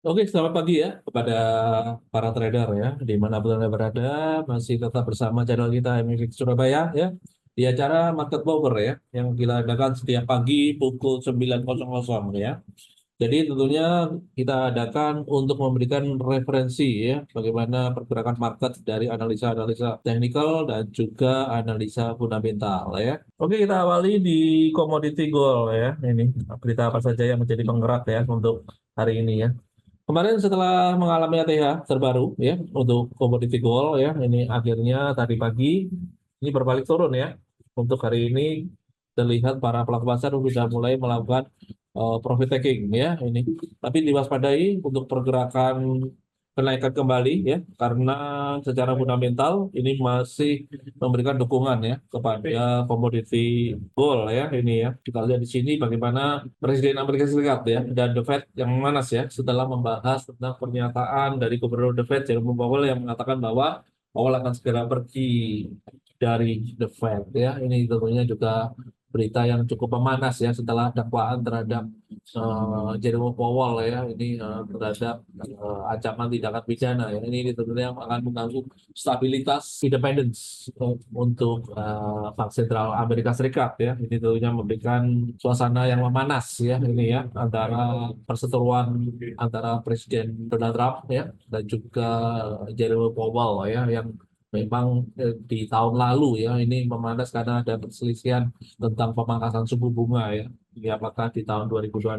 Oke, selamat pagi ya kepada para trader ya, dimanapun Anda berada, masih tetap bersama channel kita MFX Surabaya ya, di acara Market Power ya, yang kita adakan setiap pagi pukul 9.00 ya. Jadi tentunya kita adakan untuk memberikan referensi ya, bagaimana pergerakan market dari analisa-analisa teknikal dan juga analisa fundamental ya. Oke, kita awali di commodity gold ya, ini berita apa saja yang menjadi penggerak ya untuk hari ini ya. Kemarin setelah mengalami ATH terbaru ya untuk komoditi gold ya, ini akhirnya tadi pagi ini berbalik turun ya. Untuk hari ini terlihat para pelaku pasar sudah mulai melakukan profit taking ya ini. Tapi diwaspadai untuk pergerakan kenaikan kembali ya, karena secara fundamental ini masih memberikan dukungan ya kepada komoditi gold ya ini ya. Kita lihat di sini bagaimana Presiden Amerika Serikat ya dan The Fed yang manas ya setelah membahas tentang pernyataan dari Gubernur The Fed Jerome Powell yang mengatakan bahwa Powell akan segera pergi dari The Fed ya. Ini tentunya juga berita yang cukup memanas ya setelah dakwaan terhadap Jerome Powell ya ini terhadap ancaman tindakan pidana ya. Ini tentunya akan mengganggu stabilitas independence untuk Bank Sentral Amerika Serikat ya. Ini tentunya memberikan suasana yang memanas ya ini ya antara perseteruan antara Presiden Donald Trump ya dan juga Jerome Powell ya yang memang di tahun lalu ya ini memanas karena ada perselisihan tentang pemangkasan suku bunga ya. Jadi apakah di tahun 2026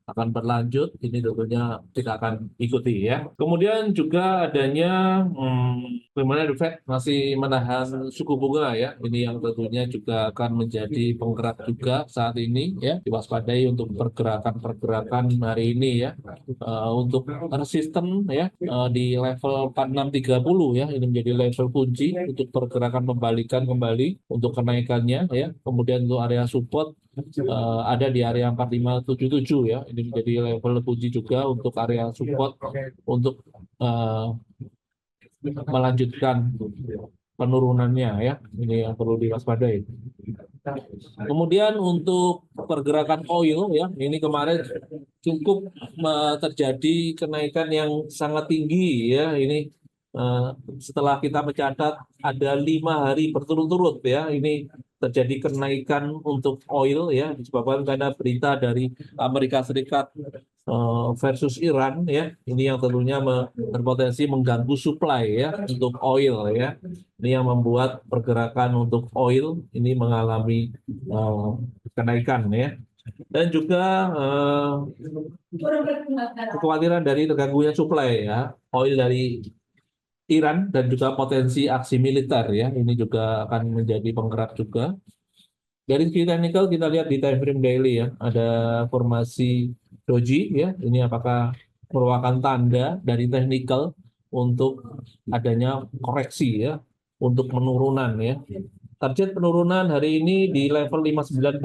akan berlanjut, ini tentunya kita akan ikuti ya. Kemudian juga adanya bagaimana The Fed masih menahan suku bunga ya. Ini yang tentunya juga akan menjadi penggerak juga saat ini ya. Diwaspadai untuk pergerakan-pergerakan hari ini ya. Untuk resisten ya di level 4630 ya. Ini menjadi level kunci untuk pergerakan pembalikan kembali untuk kenaikannya ya. Kemudian untuk area support ada di area 4577 ya. Ini menjadi level kunci juga untuk area support untuk eh, melanjutkan penurunannya ya. Ini yang perlu diwaspadai. Kemudian untuk pergerakan oil ya, ini kemarin cukup terjadi kenaikan yang sangat tinggi ya. Ini eh, setelah kita mencatat ada 5 hari berturut-turut ya, ini terjadi kenaikan untuk oil ya disebabkan karena berita dari Amerika Serikat versus Iran ya. Ini yang tentunya berpotensi mengganggu supply ya untuk oil ya. Ini yang membuat pergerakan untuk oil ini mengalami eh, kenaikan ya. Dan juga kekhawatiran dari terganggunya supply ya oil dari Iran dan juga potensi aksi militer ya. Ini juga akan menjadi penggerak juga. Dari segi teknikal kita lihat di time frame daily ya, ada formasi doji ya. Ini apakah merupakan tanda dari teknikal untuk adanya koreksi ya, untuk penurunan ya. Target penurunan hari ini di level 59.16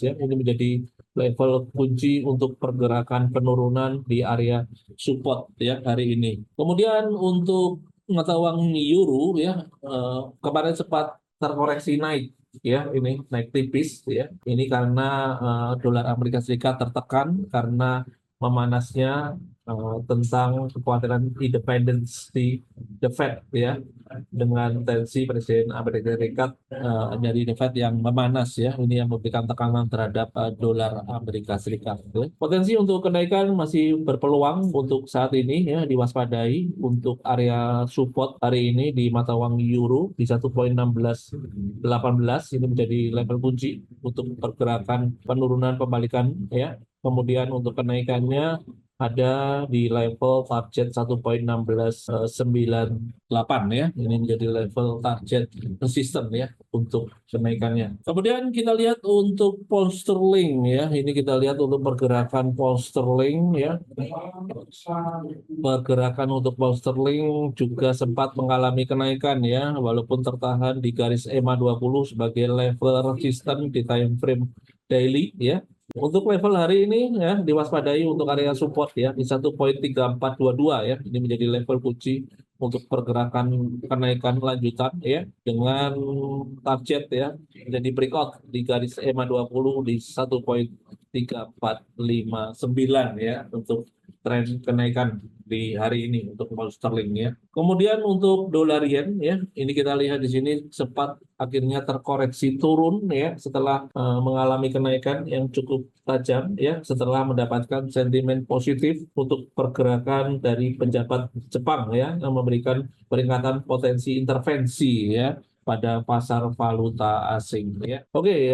ya. Ini menjadi level kunci untuk pergerakan penurunan di area support ya hari ini. Kemudian untuk mata uang euro ya, kemarin sempat terkoreksi naik ya ini naik tipis ya ini karena dolar Amerika Serikat tertekan karena memanasnya tentang kekhawatiran independence di The Fed ya dengan tensi Presiden Amerika Serikat dari The Fed yang memanas ya ini yang memberikan tekanan terhadap dolar Amerika Serikat ya. Potensi untuk kenaikan masih berpeluang untuk saat ini ya diwaspadai untuk area support hari ini di mata uang euro di 1.1618 ini menjadi level kunci untuk pergerakan penurunan pembalikan ya. Kemudian untuk kenaikannya ada di level target 1.1698 ya. Ini menjadi level target resisten ya untuk kenaikannya. Kemudian kita lihat untuk pound sterling ya. Ini kita lihat untuk pergerakan pound sterling ya. Pergerakan untuk pound sterling juga sempat mengalami kenaikan ya, walaupun tertahan di garis EMA 20 sebagai level resisten di time frame daily ya. Untuk level hari ini ya diwaspadai untuk area support ya di 1.3422 ya. Ini menjadi level kunci untuk pergerakan kenaikan lanjutan ya dengan target ya jadi breakout di garis EMA 20 di 1.3459 ya untuk tren kenaikan di hari ini untuk pound sterling ya. Kemudian untuk dolar yen ya, ini kita lihat di sini sempat akhirnya terkoreksi turun ya setelah mengalami kenaikan yang cukup tajam ya setelah mendapatkan sentimen positif untuk pergerakan dari pejabat Jepang ya yang memberikan peringatan potensi intervensi ya pada pasar valuta asing ya. Oke,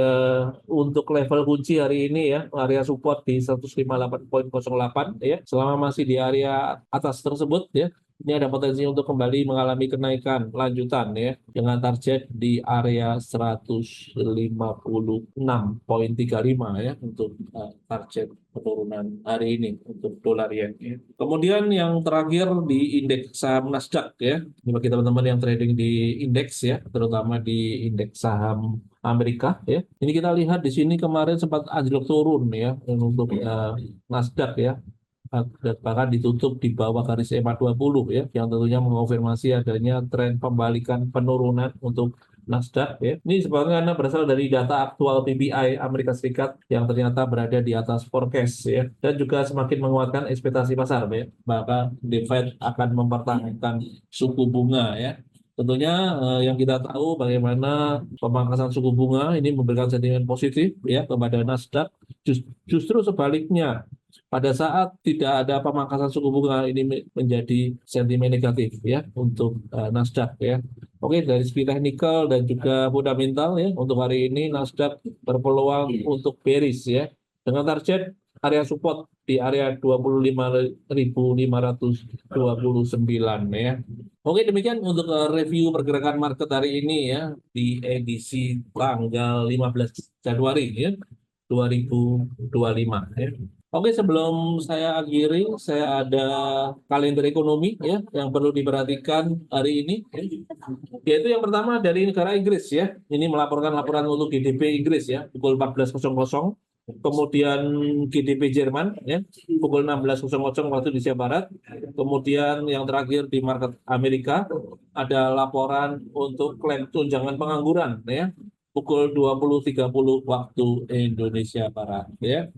untuk level kunci hari ini ya, area support di 158,08 ya. Selama masih di area atas tersebut ya, ini ada potensi untuk kembali mengalami kenaikan lanjutan ya dengan target di area 156,35 ya untuk target penurunan hari ini untuk dolar yen ya. Kemudian yang terakhir di indeks saham Nasdaq ya. Ini bagi teman-teman yang trading di indeks ya, terutama di indeks saham Amerika ya. Ini kita lihat di sini kemarin sempat anjlok turun ya untuk Nasdaq ya. Bahkan ditutup di bawah garis EMA 20 ya, yang tentunya mengonfirmasi adanya tren pembalikan penurunan untuk Nasdaq ya. Ini sebenarnya berasal dari data aktual PPI Amerika Serikat yang ternyata berada di atas forecast ya dan juga semakin menguatkan ekspektasi pasar ya. Bahkan The Fed akan mempertahankan suku bunga ya. Tentunya yang kita tahu bagaimana pemangkasan suku bunga ini memberikan sentimen positif ya kepada Nasdaq. Justru sebaliknya pada saat tidak ada pemangkasan suku bunga ini menjadi sentimen negatif ya untuk Nasdaq ya. Oke, dari segi teknikal dan juga fundamental ya untuk hari ini Nasdaq berpeluang untuk bearish ya dengan target area support di area 25.529 ya. Oke, demikian untuk review pergerakan market hari ini ya di edisi tanggal 15 Januari ya 2025 ya. Oke, sebelum saya akhiri, saya ada kalender ekonomi ya yang perlu diperhatikan hari ini, ya. Yaitu yang pertama dari negara Inggris ya. Ini melaporkan laporan untuk GDP Inggris ya pukul 14.00. Kemudian GDP Jerman ya pukul 16.00 waktu Indonesia Barat. Kemudian yang terakhir di market Amerika ada laporan untuk klaim tunjangan pengangguran ya pukul 20.30 waktu Indonesia Barat ya.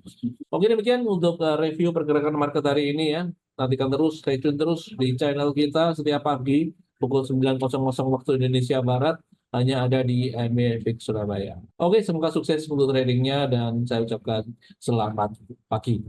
Oke, demikian untuk review pergerakan market hari ini ya. Nantikan terus, stay tune terus di channel kita setiap pagi pukul 9.00 waktu Indonesia Barat hanya ada di MFX Surabaya. Oke, semoga sukses untuk tradingnya dan saya ucapkan selamat pagi.